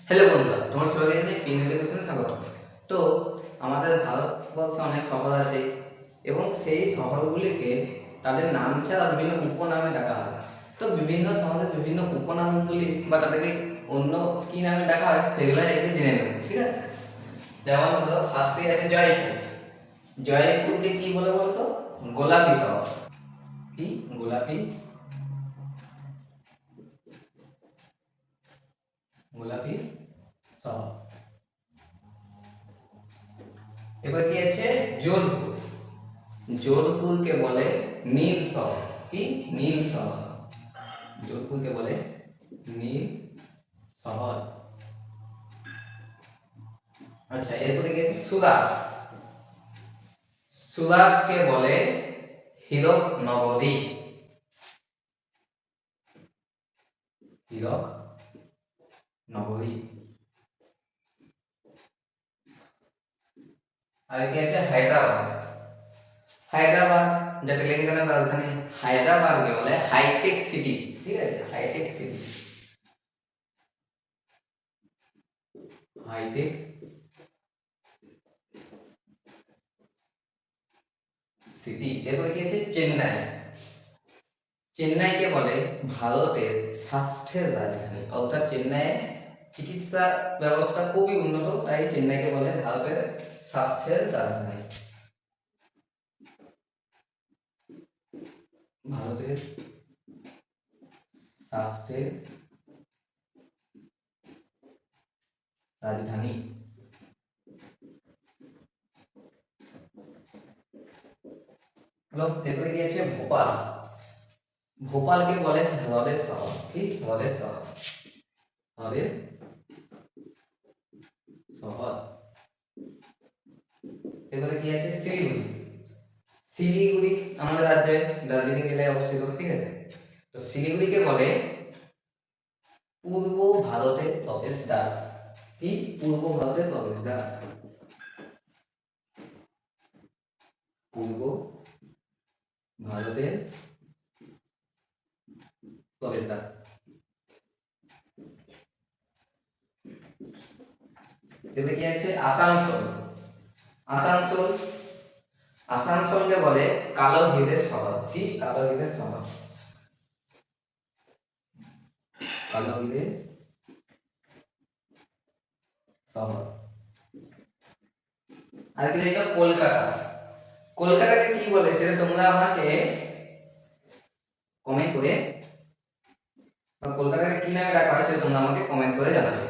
Hello বন্ধুরা, তোমার সবাইকে জানাই পিন এডুকেশনে স্বাগত। তো আমাদের ভারতবর্ষে অনেক শহর আছে এবং সেই শহরগুলিকে তাদের নাম ছাড়া বিভিন্ন উপনামে ডাকা হয়। তো বিভিন্ন শহরের বিভিন্ন উপনামগুলি বা তাদেরকে অন্য কী নামে ডাকা হয় সেগুলো একটু জেনে নেব, ঠিক আছে? যেমন ধরো ফার্স্টে আছে জয়পুর। জয়পুরকে কি বলে বলতো? গোলাপি শহর। কি? গোলাপি গোলাপি শহর। এবার কি আছে? যোধপুর। যোধপুরকে বলে নীল শহর। কি? নীল শহর। যোধপুরকে বলে নীল শহর। আচ্ছা, এরপরে কি আছে? সুরাট। সুরাটকে বলে হীরক নগরী। হীরক নগরী। আর কি আছে? হায়দ্রাবাদ। হায়দ্রাবাদ যা তেলেঙ্গানার রাজধানী, হায়দ্রাবাদকে বলে হাইটেক সিটি। ঠিক আছে? Hi tech city. Hi tech city. এরপরে কি আছে? চেন্নাই। চেন্নাইকে বলে ভারতের স্বাস্থ্যের রাজধানী, অর্থাৎ চেন্নাইয়ে চিকিৎসা ব্যবস্থা খুবই উন্নত, তাই চেন্নাইকে বলে ভারতের স্বাস্থ্যের রাজধানী। ভারতের স্বাস্থ্যের রাজধানী। এরপরে কি আছে? ভোপাল। ভোপালকে বলে হ্রদের শহর। কি? হ্রদের শহর। হ্রদের শহর। এরপরে কি আছে? শিলিগুড়ি। শিলিগুড়ি আমাদের রাজ্যে দার্জিলিং জেলায় অবস্থিত, ঠিক আছে? তো শিলিগুড়িকে বলে পূর্ব ভারতের প্রবেশদ্বার। কি? পূর্ব ভারতের প্রবেশদ্বার। পূর্ব ভারতের প্রবেশদ্বার। এতে কি আছে? আসানসোল। আসানসোল। আসানসোলকে বলে কালো হীরের শহর। কি? কালো হীরের শহর। কালো হীরের শহর। আর কি জানো? কলকাতা। কলকাতাকে কি বলে সেটা তোমরা আমাকে কমেন্ট করে, বা কলকাতাকে কি নামে ডাকা হয় সেটা তোমরা আমাকে কমেন্ট করে জানাবে।